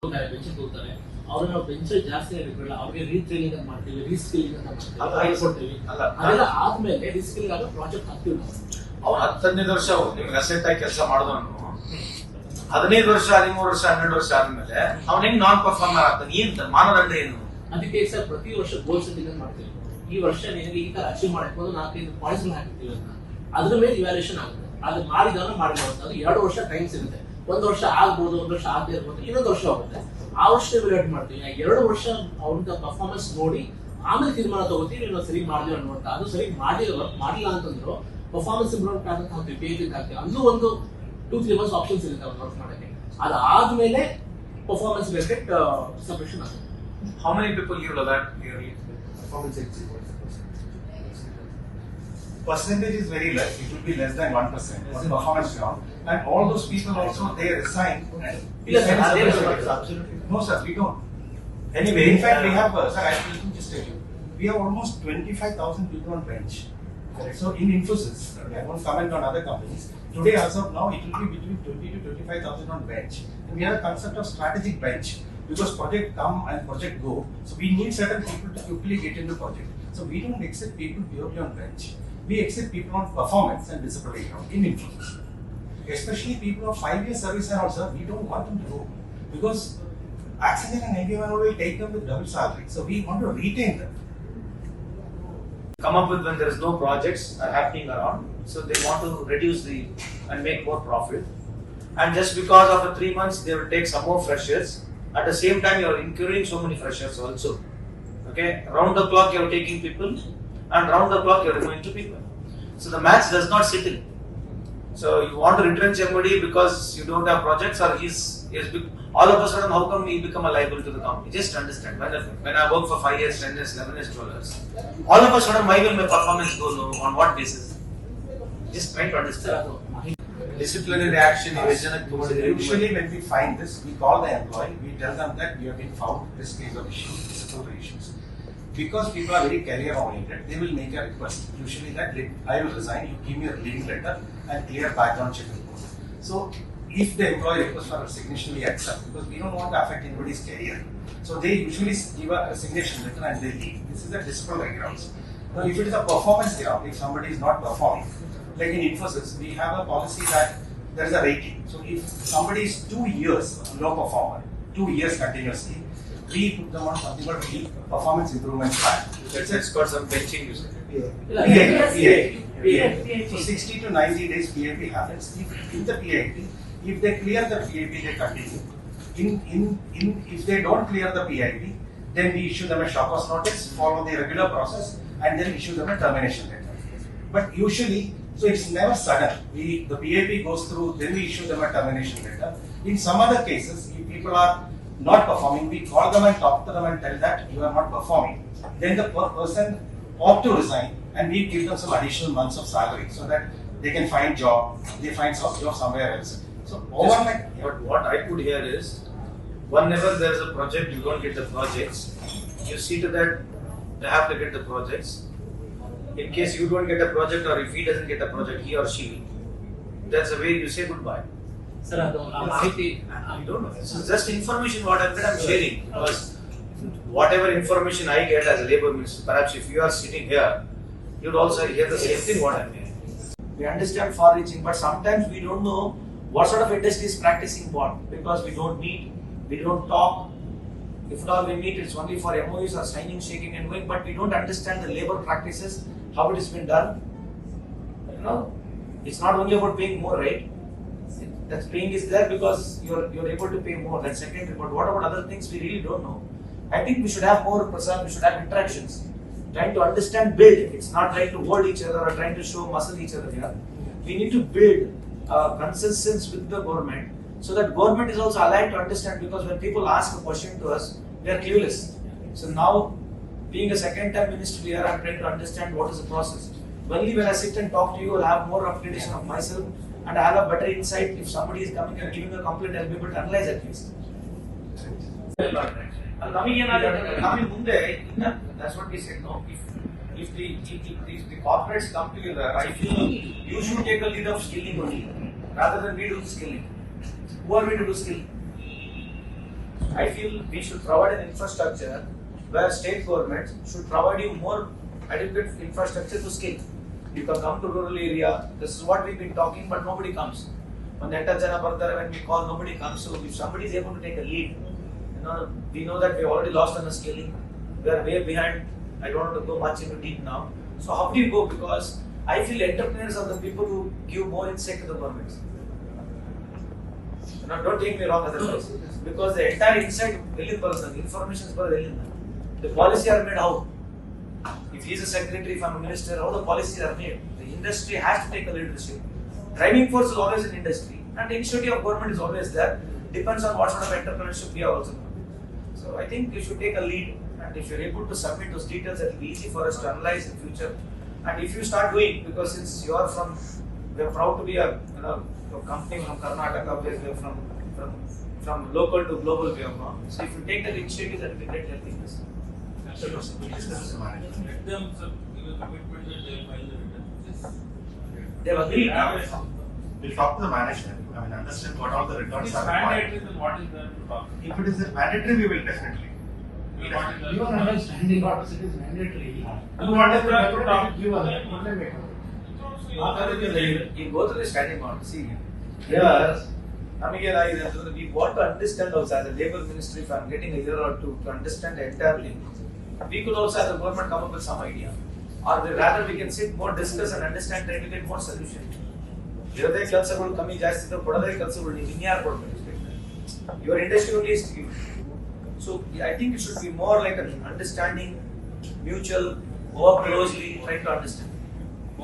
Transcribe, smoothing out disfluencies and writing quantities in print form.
Bench ಕೂರ್ತಾರೆ ಅವ್ರನ್ನ ನಾವು bench ಜಾಸ್ತಿ ಇಟ್ಕೊಳ್ಳಲ್ಲ, ಅವ್ರಿಗೆ ರೀಟ್ರೈನಿಂಗ್ ಅಂತ ಮಾಡ್ತೀವಿ, ರೀಸ್ಕಿಲಿಂಗ್ ಅಂತ ಮಾಡ್ತೀವಿ, ಕೊಡ್ತೀವಿ. ಅದೆಲ್ಲ ಆದ್ಮೇಲೆ ರೀಸ್ಕಿಲಿಂಗ್ ಆಗೋ ಪ್ರಾಜೆಕ್ಟ್ ಹಾಕ್ತೀವಿ ನಾವು. ಅವ್ನು 10-15 ವರ್ಷ ನಿಮ್ಗೆ ಅಸೆಟ್ ಆಗಿ ಕೆಲಸ ಮಾಡಿದವನು 15 ವರ್ಷ 13 ವರ್ಷ 12 ವರ್ಷ ಆದ್ಮೇಲೆ ಅವ್ನ ಹೆಂಗ್ ನಾನ್ ಪರ್ಫಾರ್ಮರ್ ಆಗ್ತಾನೆ? ಏನ್ ಮಾನದಂಡ ಏನು? ಅದಕ್ಕೆ ಸರ್ ಪ್ರತಿ ವರ್ಷ ಗೋಲ್ ಸೆಟ್ಟಿಂಗ್ ಮಾಡ್ತೀವಿ. ಈ ವರ್ಷ ನಿನಗೆ ಈ ತರ ಅಚೀವ್ ಮಾಡಬಹುದು 4-5 ಪಾಯಿಂಟ್ಸ್ ಹಾಕಿರ್ತೀವಿ ಅಂತ. ಅದ್ರ ಮೇಲೆ ಇವ್ಯಾಲ್ಯೂಷನ್ ಆಗುತ್ತೆ. ಅದು ಮಾಡಿದವನ್ನ ಮಾಡಿರೋದು. ಅದು 2 ವರ್ಷ ಟೈಮ್ ಸಿಗುತ್ತೆ. 1 ವರ್ಷ ಆಗ್ಬೋದು, 1 ವರ್ಷ ಆಗದೆ ಇರ್ಬೋದು, ಇನ್ನೊಂದು ವರ್ಷ ಹೋಗುತ್ತೆ. ಆ ವರ್ಷ ಇವ್ಯಾಲ್ಯೂಟ್ ಮಾಡ್ತೀವಿ. 2 ವರ್ಷ ಅವ್ನ ಪರ್ಫಾರ್ಮೆನ್ಸ್ ನೋಡಿ ಆಮೇಲೆ ತೀರ್ಮಾನ ತಗೋತೀವಿ ನಾವು ಸರಿ ಮಾಡಿದ್ವಿ ಅನ್ನುವಂತ. ಅದು ಸರಿ ಮಾಡಿಲ್ಲ ಅಂತಂದ್ರು ಪರ್ಫಾರ್ಮೆನ್ಸ್ ಇಂಪ್ರೂವ್ಮೆಂಟ್ ಅಂತ ಹಾಕ್ತೀವಿ, ಪೇಜ್ ಹಾಕ್ತೀವಿ. ಅಲ್ಲೂ ಒಂದು 2-3 ಮಂತ್ಸ್ ಆಪ್ಷನ್ಸ್ ಇರುತ್ತೆ ಅವ್ರು ವರ್ಕ್ ಮಾಡಕ್ಕೆ. ಅದಾದ್ಮೇಲೆ ಪರ್ಫಾರ್ಮೆನ್ಸ್ ರಿಲೇಟೆಡ್ ಸಬ್ಮಿಷನ್ ಆಗುತ್ತೆ. How many people you know that yearly? Percentage is very less. It will be less than 1% on performance ground. And all those people also they resign. No sir, we don't. Anyway, in fact, we have sir, I will just tell you, we have almost 25,000 people on bench. So in Infosys, I won't comment on other companies. Today, as of now, it will be between 20 to 25,000 on bench. And we have a concept of strategic bench because project come and project go. So we need certain people to quickly get into project. So we don't accept people purely on bench. We accept people on performance and disciplinary ground in Infosys. Especially people of 5-year service and also, we don't want them to go because Accenture and IBM will take them with double salary. So we want to retain them. Come up with when there is no projects happening around, so they want to reduce and make more profit. And just because of the 3 months, they will take some more freshers. At the same time, you are incurring so many freshers also. Okay, round the clock you are taking people, and round the clock you are removing people. So the match does not settle. So you want to retrench somebody because you don't have projects, or he's all of a sudden how come he become a liable to the company? Just understand. When I work for 5 years, 10 years, 11 years, 12 years, all of a sudden why will my performance go low? On what basis? Just try to understand. Disciplinary action. Usually when we find this, we call the employee, we tell them that we have been found this case of issues, disciplinary issues. Because people are very career oriented, they will make a request. Usually that I will resign, you give me a leaving letter and clear background check report. So if the employee requests for resignation, we accept because we don't want to affect anybody's career. So they usually give a resignation letter and they leave. This is the disciplinary grounds. Now if it is a performance ground, if somebody is not performing, like in Infosys, we have a policy that there is a rating. So if somebody is 2 years low performer, 2 years continuously, we put them on something called performance improvement plan. It's got some benching, you say. PIP. So 60 to 90 days PIP happens. If the PIP, if they clear the PIP, they continue. If they don't clear the PIP, then we issue them a shock cause notice, follow the regular process, and then issue them a termination letter. But usually, so it's never sudden. The PIP goes through, then we issue them a termination letter. In some other cases, if people are not performing, we call them and talk to them and tell that you are not performing. Then the person ought to resign and we give them some additional months of salary so that they can find job, they find some job somewhere else. So overnight. But what I could hear is, whenever there is a project, you don't get the projects. You see to that they have to get the projects. In case you don't get a project, or if he doesn't get a project, he or she, that's the way you say goodbye. Sir, I don't know. This is just information what I'm sharing. Because whatever information I get as a labor minister, perhaps if you are sitting here, you'd also hear the same thing what I'm hearing. We understand far-reaching, but sometimes we don't know what sort of industry is practicing what, because we don't meet, we don't talk. If at all we meet, it's only for MOUs or signing, shaking and going, but we don't understand the labor practices, how it has been done. You know, it's not only about paying more, right? That paying is there because you're able to pay more. That's secondary. But what about other things we really don't know? I think we should have more presence, we should have interactions. Trying to understand, build. It's not trying to hold each other or trying to show muscle each other here. We need to build consensus with the government so that government is also aligned to understand, because when people ask a question to us, they are clueless. So now, being a second-time minister here, I'm trying to understand what is the process. Only when I sit and talk to you, I'll have more updatation of myself and I have a better insight. If somebody is coming and giving a complaint, I'll be able to analyze at least. That's what we said. No, if the corporates come together, I feel you should take a lead of skilling only, rather than we do the skilling. Who are we to do skilling? I feel we should provide an infrastructure where state governments should provide you more adequate infrastructure to scale. You can come to rural area. This is what we've been talking, but nobody comes. When we call, nobody comes. So if somebody is able to take a lead, we know that we have already lost on the scaling. We are way behind. I don't want to go much into deep now. So how do you go? Because I feel entrepreneurs are the people who give more insight to the governments. Don't take me wrong otherwise. Because the entire insight, information is the policy are made how? If he is a secretary, if I'm a minister, how the policies are made? The industry has to take a leadership. Driving force is always in industry, and the initiative of government is always there. Depends on what sort of entrepreneurship we are also doing. So I think you should take a lead, and if you're able to submit those details, it will be easy for us to analyze in future. And if you start doing, because since you are from, we're proud to be a company from Karnataka, we're from local to global we have gone. So if you take that initiative, that will be great helping us. Let them give a commitment that they will file the return. They've agreed now. We'll talk to the management. I mean, understand what all the If returns it's are mandatory, required. then what is there to talk? If it is mandatory, we will definitely. What is there? Even understanding what it is mandatory. Then what is there to talk? Give us. You go through the standing order. See, here, we want to understand also as a labor ministry, if I'm getting a year or two to understand the entire thing, we could also as a government come up with some idea. Or rather we can sit more, discuss and understand, try to get more solution. ಇರೋದೇ ಕೆಲಸಗಳು ಕಮ್ಮಿ ಜಾಸ್ತಿ ಇದ್ರೆ ಕೊಡೋದೇ ಕೆಲಸಗಳು ನೀವು ಇನ್ಯಾರು ಕೊಡ್ಬೇಕು your industry only is to give. So I think it should be more like an understanding, mutual, work closely, trying to understand.